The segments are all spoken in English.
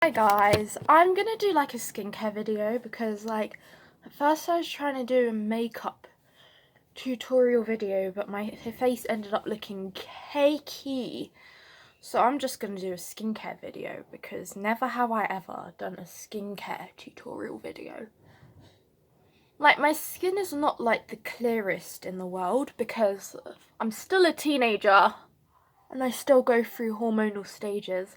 Hi guys, I'm gonna do like a skincare video because at first I was trying to do a makeup tutorial video, but my face ended up looking cakey. So I'm just gonna do a skincare video because never have I ever done a skincare tutorial video. Like, my skin is not like the clearest in the world because I'm still a teenager and I still go through hormonal stages.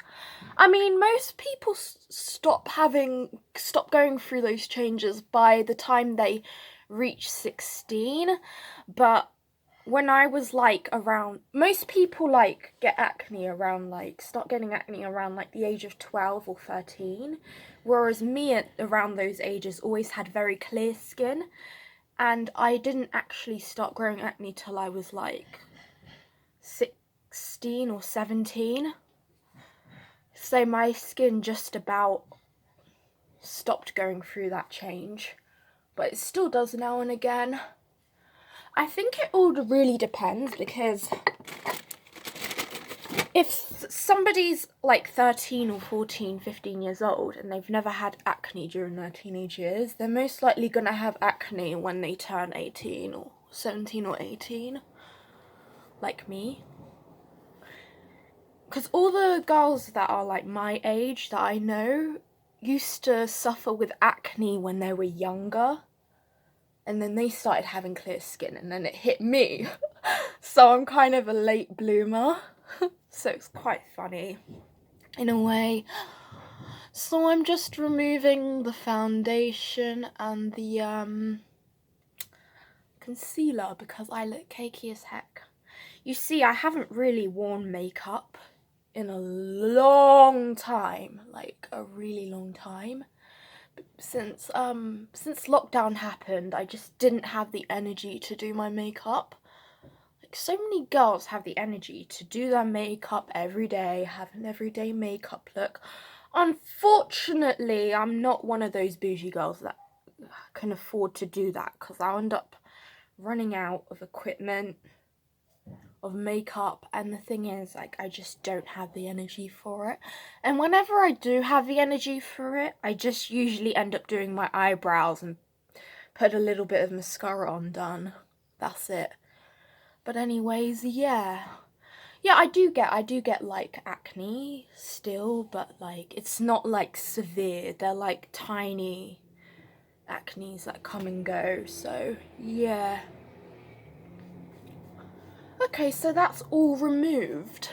I mean, most people stop going through those changes by the time they reach 16, but when I was most people get acne around start getting acne around the age of 12 or 13, whereas me at around those ages always had very clear skin, and I didn't actually start growing acne till I was 16 or 17. So my skin just about stopped going through that change, but it still does now and again. I think it all really depends, because if somebody's 13 or 14, 15 years old and they've never had acne during their teenage years, they're most likely going to have acne when they turn 18 or 17 or 18, like me. Because all the girls that are my age that I know used to suffer with acne when they were younger, and then they started having clear skin, and then it hit me. So I'm kind of a late bloomer. So it's quite funny in a way. So I'm just removing the foundation and the concealer because I look cakey as heck. You see, I haven't really worn makeup in a long time, a really long time. Since lockdown happened, I just didn't have the energy to do my makeup. So many girls have the energy to do their makeup every day, have an everyday makeup look. Unfortunately, I'm not one of those bougie girls that can afford to do that, because I'll end up running out of equipment, of makeup, and the thing is, I just don't have the energy for it. And whenever I do have the energy for it, I just usually end up doing my eyebrows and put a little bit of mascara on, done. That's it. But anyways, yeah, I do get acne still, but it's not severe. They're tiny acnes that come and go. So yeah. Okay, so that's all removed.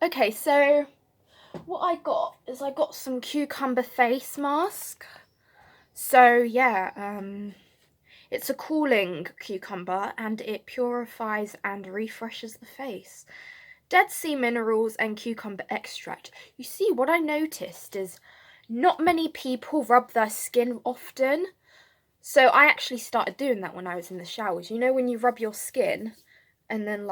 Okay, so what I got is I got some cucumber face mask. So yeah, it's a cooling cucumber and it purifies and refreshes the face. Dead sea minerals and cucumber extract. You see, what I noticed is not many people rub their skin often. So I actually started doing that when I was in the showers. You know, when you rub your skin and then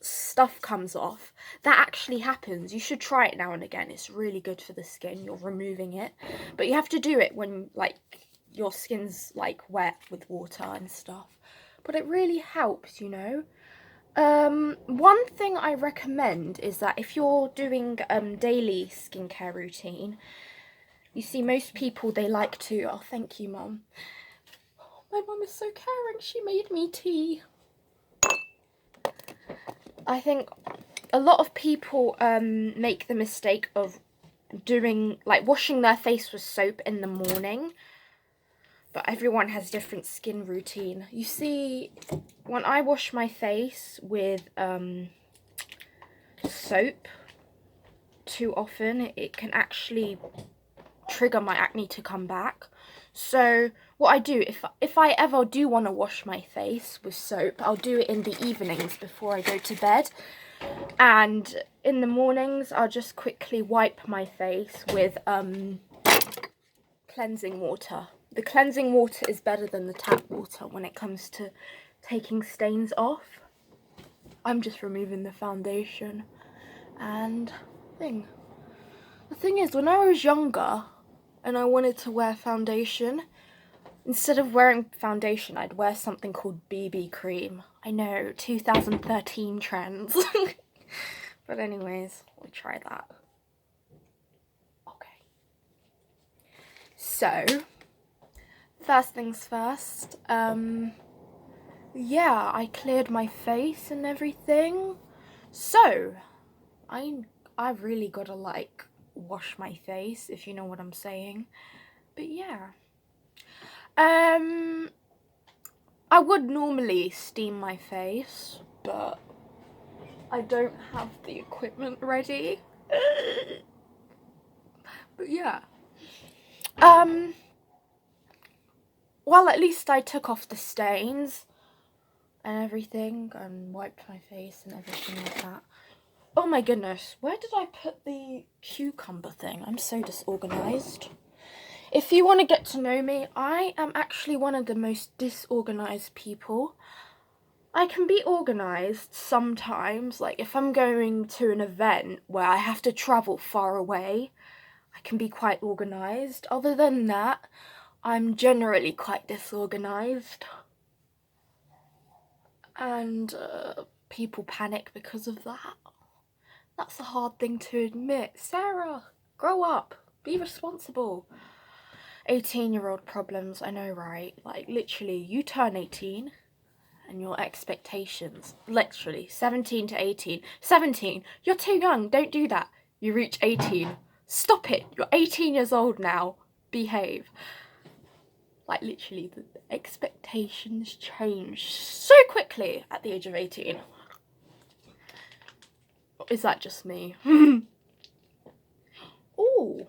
stuff comes off, that actually happens. You should try it now and again. It's really good for the skin. You're removing it, but you have to do it when your skin's wet with water and stuff. But it really helps, you know. One thing I recommend is that if you're doing daily skincare routine, you see most people, they like to, oh thank you mum, my mum is so caring, she made me tea. I think a lot of people make the mistake of doing washing their face with soap in the morning, but everyone has different skin routine. You see, when I wash my face with soap too often, it can actually trigger my acne to come back. So what I do, if I ever do want to wash my face with soap, I'll do it in the evenings before I go to bed, and in the mornings I'll just quickly wipe my face with cleansing water. The cleansing water is better than the tap water when it comes to taking stains off. I'm just removing the foundation and thing. The thing is, when I was younger and I wanted to wear foundation, instead of wearing foundation, I'd wear something called BB cream. I know, 2013 trends. But anyways, we'll try that. Okay. So, first things first, yeah, I cleared my face and everything. So, I've really gotta like wash my face, if you know what I'm saying. But yeah. I would normally steam my face, but I don't have the equipment ready. But yeah. Well, at least I took off the stains and everything and wiped my face and everything like that. Oh my goodness, where did I put the cucumber thing? I'm so disorganized. If you want to get to know me, I am actually one of the most disorganized people. I can be organized sometimes, like if I'm going to an event where I have to travel far away, I can be quite organized. Other than that, I'm generally quite disorganized. And people panic because of that. That's a hard thing to admit. Sarah, grow up. Be responsible. 18-year-old problems, I know, right? Like, literally, you turn 18 and your expectations, literally, 17 to 18. 17, you're too young, don't do that. You reach 18, stop it. You're 18 years old now. Behave. Like, literally, the expectations change so quickly at the age of 18. Is that just me? Ooh.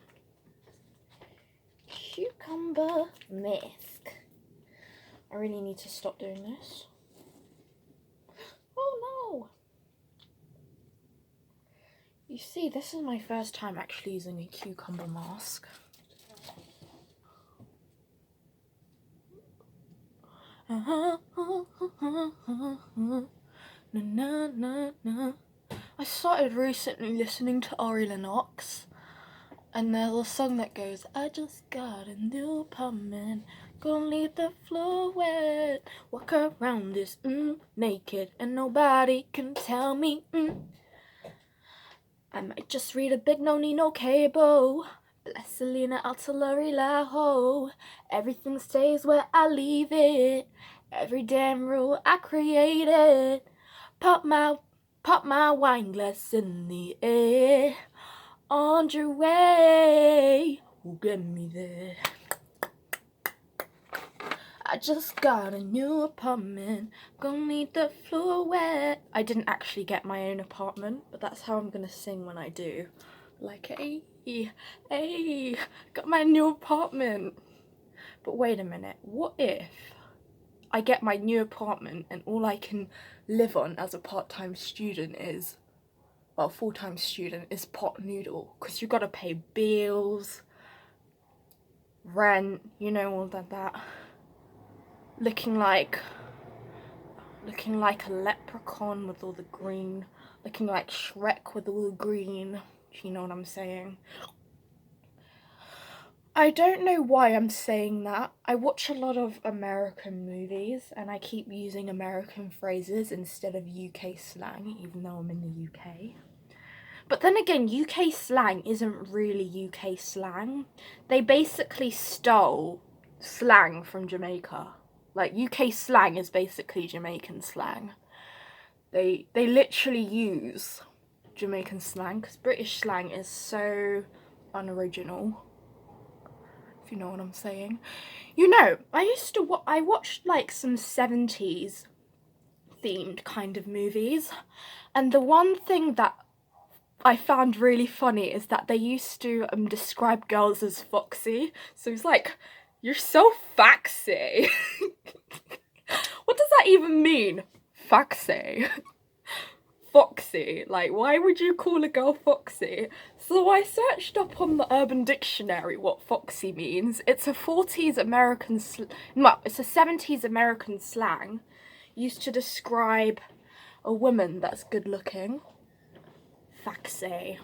Cucumber mist. I really need to stop doing this. Oh no! You see, this is my first time actually using a cucumber mask. Na, na, na, na. I started recently listening to Ari Lennox, and there's a song that goes, I just got a new apartment, gonna leave the floor wet, walk around this naked, and nobody can tell me I might just read a big no need no cable. Bless Selena Artillery La Ho. Everything stays where I leave it. Every damn rule I created. Pop my wine glass in the air. On your way, will get me there. I just got a new apartment, gonna need the floor wet. I didn't actually get my own apartment, but that's how I'm gonna sing when I do. Like, hey, hey, got my new apartment. But wait a minute, what if I get my new apartment and all I can live on as a part-time student is, well, full-time student is pot noodle, because you gotta pay bills, rent, you know, all that. Looking like a leprechaun with all the green, looking like Shrek with all the green, if you know what I'm saying. I don't know why I'm saying that. I watch a lot of American movies and I keep using American phrases instead of UK slang, even though I'm in the UK. But then again, UK slang isn't really UK slang. They basically stole slang from Jamaica. Like, UK slang is basically Jamaican slang. They literally use Jamaican slang, because British slang is so unoriginal, if you know what I'm saying. You know, I watched like some 70s themed kind of movies, and the one thing that I found really funny is that they used to describe girls as foxy. So it's like, you're so foxy. What does that even mean? Foxy. Foxy. Like, why would you call a girl foxy? So I searched up on the Urban Dictionary what foxy means. It's a 40s American it's a 70s American slang used to describe a woman that's good looking. Foxy.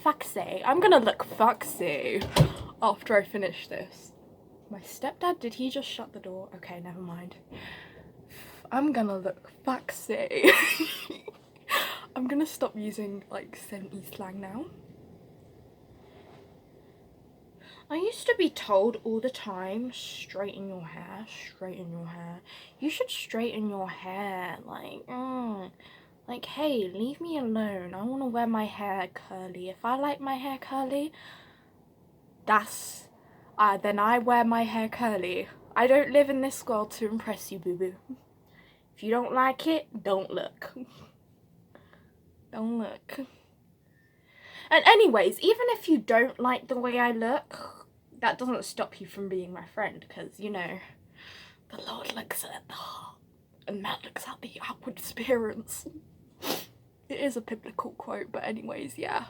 Foxy. I'm gonna look foxy after I finish this. My stepdad, did he just shut the door? Okay, never mind. I'm gonna look foxy. I'm gonna stop using like 70s slang now. I used to be told all the time, straighten your hair, straighten your hair. You should straighten your hair, like, hey, leave me alone. I want to wear my hair curly. If I like my hair curly, then I wear my hair curly. I don't live in this world to impress you, boo-boo. If you don't like it, don't look. Don't look. And anyways, even if you don't like the way I look, that doesn't stop you from being my friend, because, you know, the Lord looks at the heart and man looks at the outward appearance. It is a biblical quote, but anyways, yeah.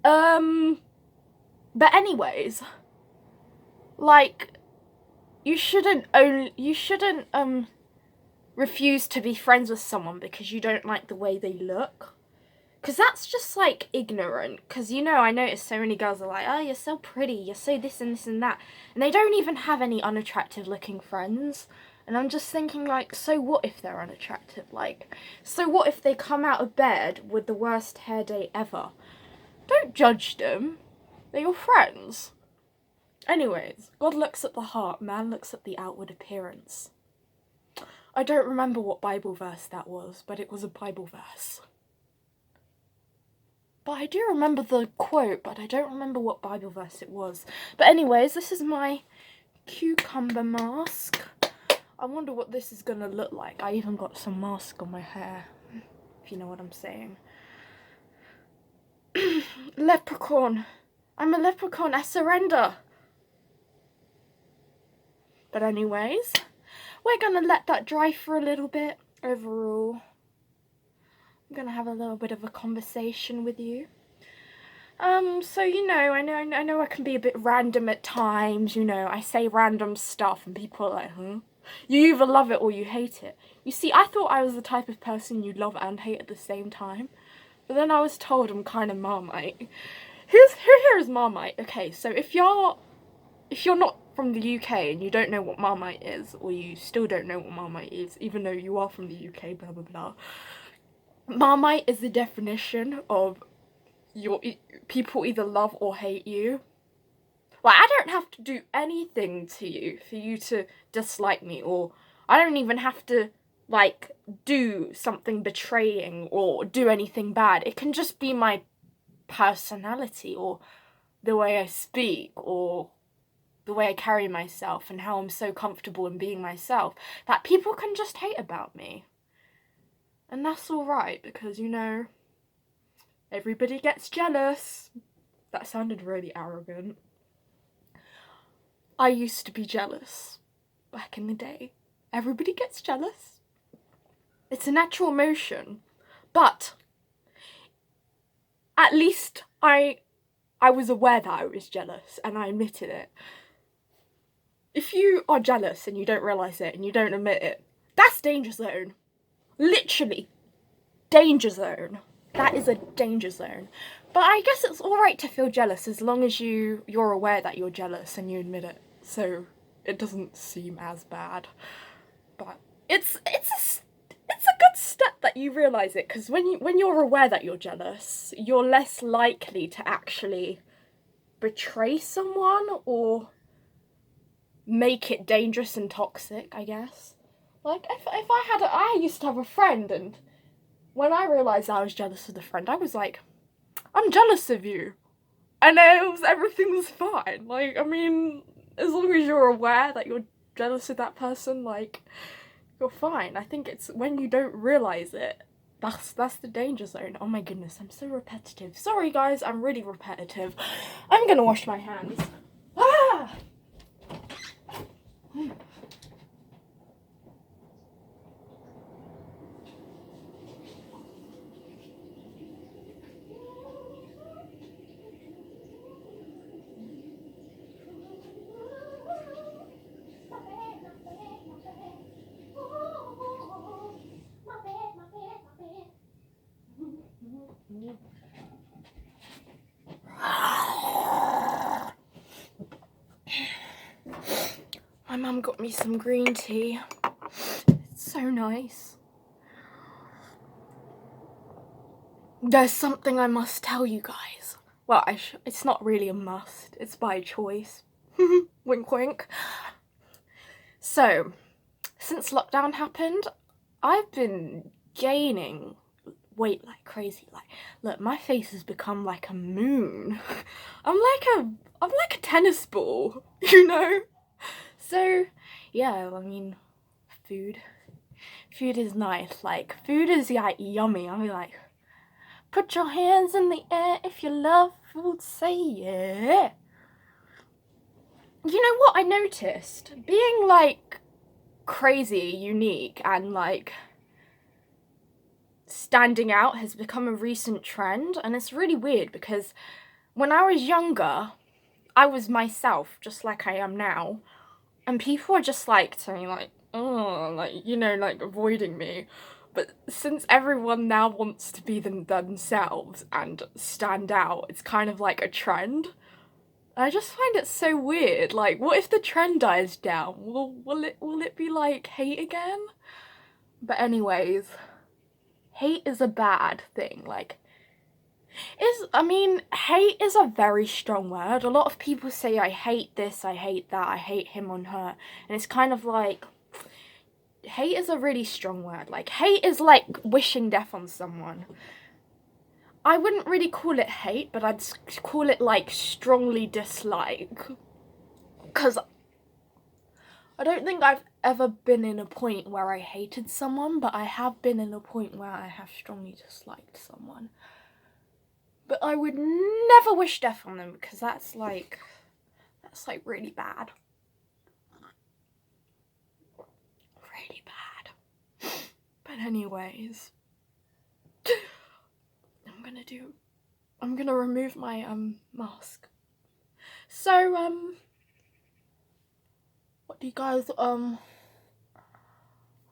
But anyways, like, you shouldn't refuse to be friends with someone because you don't like the way they look. Because that's just, like, ignorant. Because, you know, I notice so many girls are like, oh, you're so pretty, you're so this and this and that. And they don't even have any unattractive looking friends. And I'm just thinking, like, so what if they're unattractive? Like, so what if they come out of bed with the worst hair day ever? Don't judge them. They're your friends. Anyways, God looks at the heart, man looks at the outward appearance. I don't remember what Bible verse that was, but it was a Bible verse. But I do remember the quote, but I don't remember what Bible verse it was. But anyways, this is my cucumber mask. I wonder what this is gonna look like. I even got some mask on my hair, if you know what I'm saying. Leprechaun. I'm a leprechaun, I surrender. But anyways, we're gonna let that dry for a little bit overall. I'm gonna have a little bit of a conversation with you. So, you know, I know I can be a bit random at times, you know, I say random stuff and people are like, huh? You either love it or you hate it. You see, I thought I was the type of person you love and hate at the same time, but then I was told I'm kind of Marmite. Who here is Marmite? Okay, so if you're not from the UK and you don't know what Marmite is, or you still don't know what Marmite is, even though you are from the UK, blah blah blah. Marmite is the definition of people either love or hate you. Like, I don't have to do anything to you for you to dislike me, or I don't even have to, like, do something betraying or do anything bad. It can just be my personality, or the way I speak, or the way I carry myself, and how I'm so comfortable in being myself, that people can just hate about me. And that's alright, because, you know, everybody gets jealous. That sounded really arrogant. I used to be jealous back in the day. Everybody gets jealous. It's a natural emotion. But at least I was aware that I was jealous and I admitted it. If you are jealous and you don't realise it and you don't admit it, that's danger zone. Literally. Danger zone. That is a danger zone. But I guess it's alright to feel jealous as long as you're aware that you're jealous and you admit it. So it doesn't seem as bad. But it's a good step that you realise it, because when you're aware that you're jealous, you're less likely to actually betray someone or make it dangerous and toxic, I guess. Like, if I used to have a friend, and when I realised I was jealous of the friend, I was like, I'm jealous of you. And everything was fine. Like, I mean, as long as you're aware that you're jealous of that person, like, you're fine. I think it's when you don't realise it, that's the danger zone. Oh my goodness, I'm so repetitive. Sorry guys, I'm really repetitive. I'm gonna wash my hands. Ah! My mum got me some green tea. It's so nice. there's something I must tell you guys. Well, it's not really a must, it's by choice. Wink wink. So, since lockdown happened, I've been gaining weight like crazy. Like, look, my face has become like a moon. I'm like a tennis ball, you know? So, yeah, I mean, food is nice. Like, food is like yummy. I'm like, put your hands in the air if you love food, say yeah. You know what I noticed? Being like crazy, unique, and like standing out has become a recent trend, and it's really weird because when I was younger, I was myself just like I am now, and people are just like saying like, oh, like, you know, like avoiding me. But since everyone now wants to be themselves and stand out, it's kind of like a trend. I just find it so weird. Like, what if the trend dies down? Will it be like hate again? But anyways, hate is a bad thing. Like, I mean, hate is a very strong word. A lot of people say, I hate this, I hate that, I hate him on her. And it's kind of like, hate is a really strong word. Like, hate is like wishing death on someone. I wouldn't really call it hate, but I'd call it like strongly dislike. Because I don't think I've ever been in a point where I hated someone, but I have been in a point where I have strongly disliked someone. But I would never wish death on them because that's like really bad. Really bad. But anyways, I'm gonna remove my mask. So what do you guys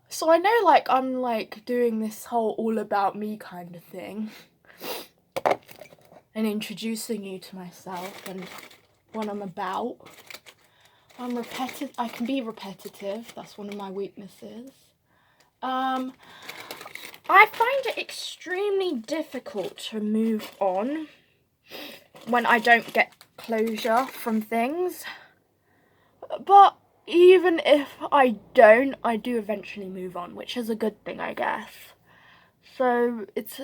so I know like I'm like doing this whole all about me kind of thing and introducing you to myself and what I'm about. I can be repetitive, that's one of my weaknesses. I find it extremely difficult to move on when I don't get closure from things. But even if I don't, I do eventually move on, which is a good thing, I guess. So it's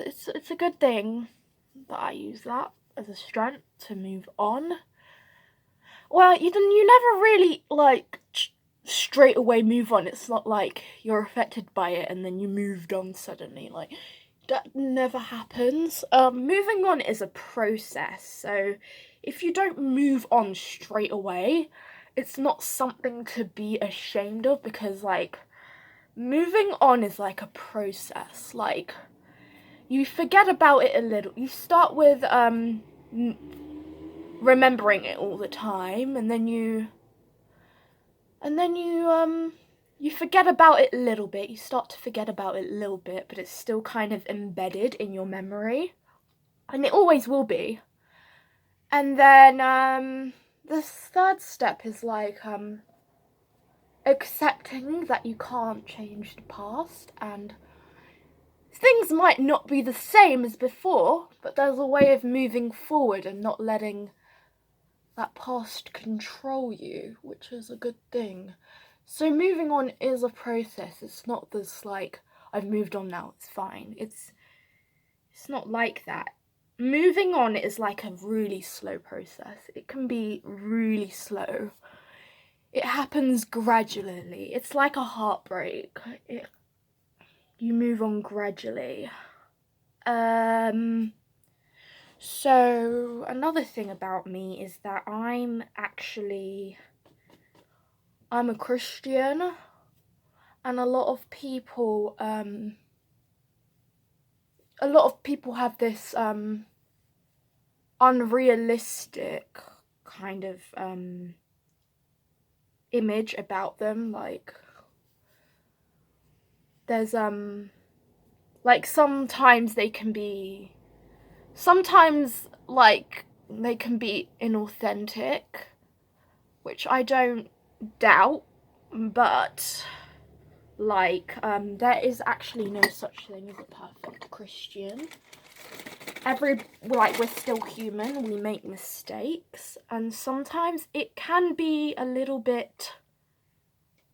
a good thing that I use that as a strength to move on. Well, you never really like straight away move on. It's not like you're affected by it and then you moved on suddenly. Like, that never happens. Moving on is a process. So if you don't move on straight away, it's not something to be ashamed of, because like moving on is like a process. Like, you forget about it a little. You start with remembering it all the time, and then you forget about it a little bit. You start to forget about it a little bit, but it's still kind of embedded in your memory, and it always will be. And then the third step is like accepting that you can't change the past, and things might not be the same as before, but there's a way of moving forward and not letting that past control you, which is a good thing. So moving on is a process. It's not this like, I've moved on now, it's fine. It's not like that. Moving on is like a really slow process. It can be really slow. It happens gradually. It's like a heartbreak. You move on gradually. So another thing about me is that I'm a Christian, and a lot of people have this unrealistic kind of image about them. Like, there's like sometimes they can be inauthentic, which I don't doubt, but like there is actually no such thing as a perfect Christian. we're still human, we make mistakes, and sometimes it can be a little bit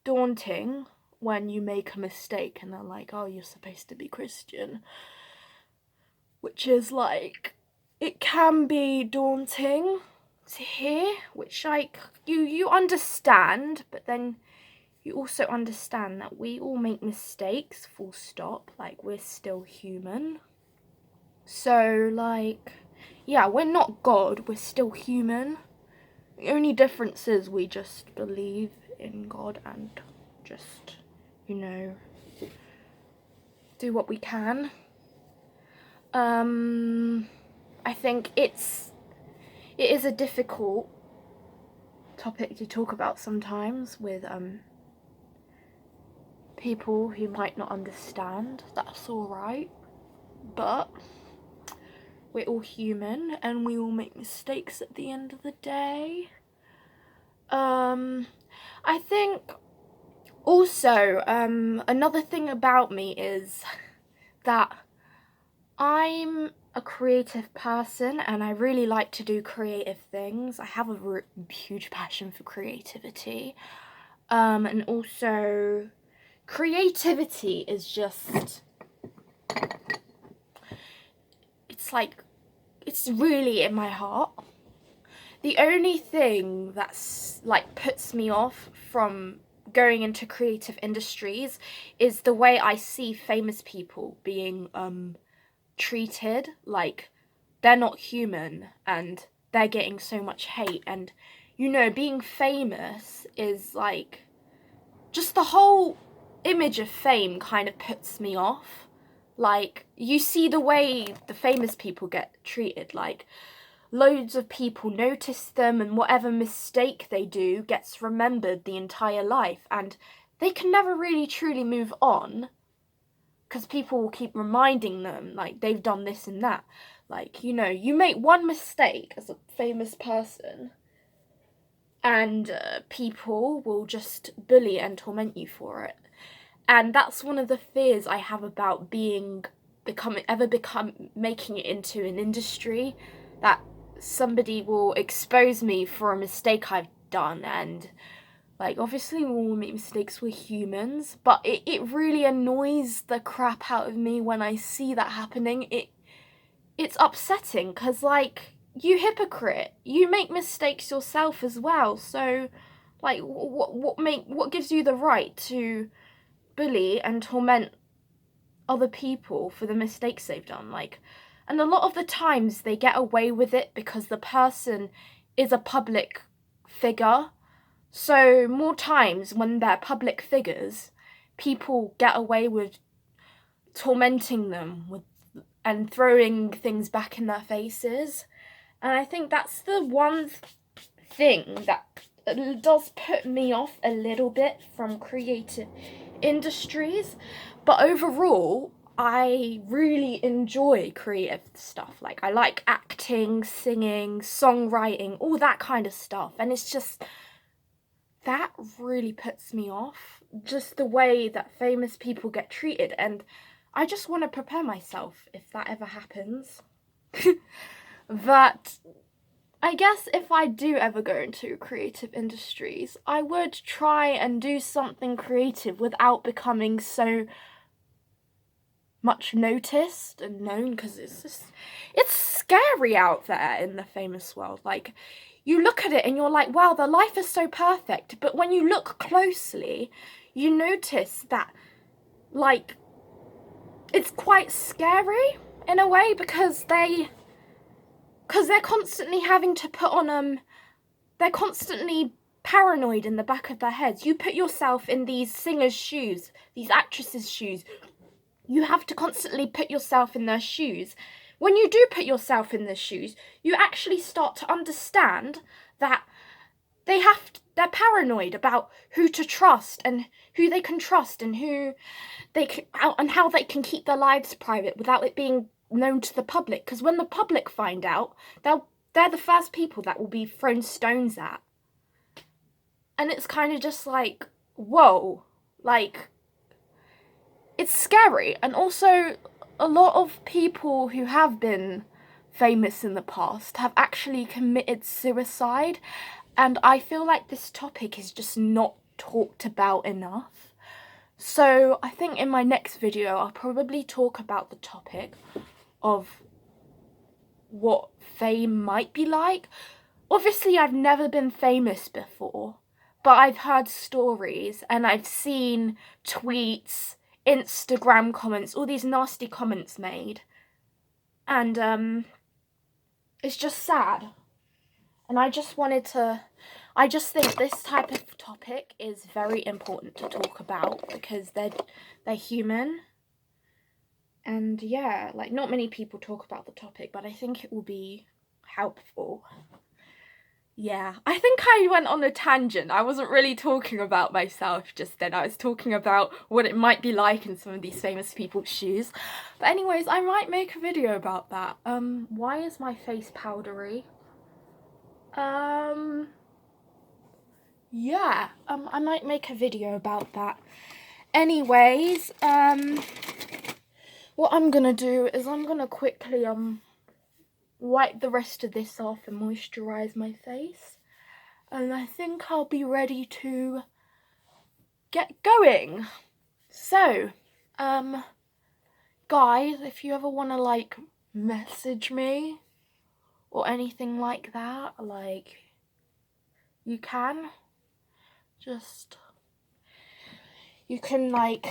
daunting when you make a mistake and they're like, oh, you're supposed to be Christian, which is like, it can be daunting to hear, which like you understand, but then you also understand that we all make mistakes, full stop, like we're still human. So like, yeah, we're not God, we're still human. The only difference is we just believe in God and just, you know, do what we can. I think it is a difficult topic to talk about sometimes with people who might not understand. That's alright, but we're all human and we all make mistakes at the end of the day. I think also another thing about me is that I'm a creative person and I really like to do creative things. I have a huge passion for creativity. And also creativity is just, it's like, it's really in my heart. The only thing that's like puts me off from going into creative industries is the way I see famous people being treated. Like, they're not human and they're getting so much hate, and you know, being famous is like, just the whole image of fame kind of puts me off. Like, you see the way the famous people get treated, like loads of people notice them and whatever mistake they do gets remembered the entire life, and they can never really truly move on because people will keep reminding them like they've done this and that. Like, you know, you make one mistake as a famous person and people will just bully and torment you for it. And that's one of the fears I have about making it into an industry, that somebody will expose me for a mistake I've done. And like, obviously we all make mistakes, we're humans, but it really annoys the crap out of me when I see that happening. It's upsetting because, like, you hypocrite, you make mistakes yourself as well. So like, what gives you the right to bully and torment other people for the mistakes they've done? Like, and a lot of the times they get away with it because the person is a public figure. So more times when they're public figures, people get away with tormenting them and throwing things back in their faces. And I think that's the one thing that does put me off a little bit from creative industries. But overall, I really enjoy creative stuff. Like, I like acting, singing, songwriting, all that kind of stuff. And it's just, that really puts me off, just the way that famous people get treated. And I just want to prepare myself if that ever happens. But I guess if I do ever go into creative industries, I would try and do something creative without becoming so much noticed and known, because it's scary out there in the famous world. Like, you look at it and you're like, wow, their life is so perfect. But when you look closely, you notice that, like, it's quite scary in a way, because they're constantly having to put on, they're constantly paranoid in the back of their heads. You put yourself in these singers' shoes, these actresses' shoes. You have to constantly put yourself in their shoes. When you do put yourself in their shoes, you actually start to understand that they're paranoid about who to trust and who they can trust and and how they can keep their lives private without it being known to the public. Because when the public find out, they're the first people that will be thrown stones at. And it's kind of just like, whoa, like, it's scary. And also, a lot of people who have been famous in the past have actually committed suicide, and I feel like this topic is just not talked about enough. So I think in my next video I'll probably talk about the topic of what fame might be like. Obviously I've never been famous before, but I've heard stories and I've seen tweets, Instagram comments, all these nasty comments made, and it's just sad. And I just think this type of topic is very important to talk about because they're human. And yeah, like, not many people talk about the topic, but I think it will be helpful. Yeah, I think I went on a tangent. I wasn't really talking about myself just then. I was talking about what it might be like in some of these famous people's shoes. But anyways, I might make a video about that. Why is my face powdery? Yeah, I might make a video about that. Anyways, what I'm gonna do is I'm gonna quickly, wipe the rest of this off and moisturize my face. And I think I'll be ready to get going. So, guys, if you ever wanna, like, message me or anything like that, like, you can. You can, like,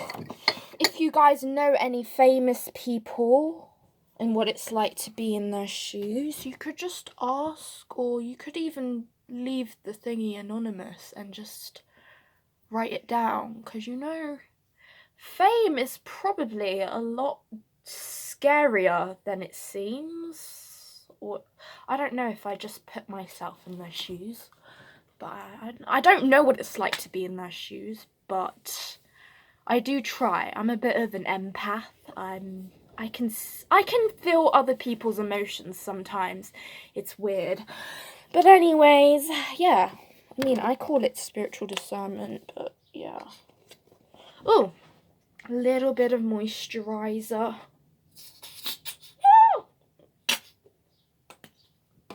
if you guys know any famous people and what it's like to be in their shoes, you could just ask, or you could even leave the thingy anonymous and just write it down, because, you know, fame is probably a lot scarier than it seems. Or I don't know if I just put myself in their shoes, but I don't know what it's like to be in their shoes, but I do try. I'm a bit of an empath. I can feel other people's emotions sometimes. It's weird. But anyways, yeah. I mean, I call it spiritual discernment, but yeah. Oh, a little bit of moisturizer.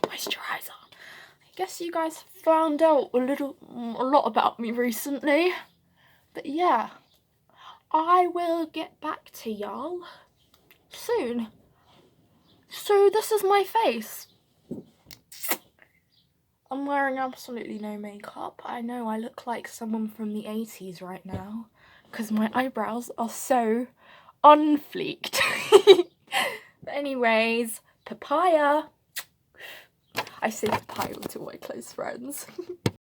Moisturizer. I guess you guys found out a lot about me recently. But yeah, I will get back to y'all soon. So this is my face. I'm wearing absolutely no makeup. I know I look like someone from the 80s right now because my eyebrows are so unfleeked. But anyways, papaya. I say papaya to my close friends.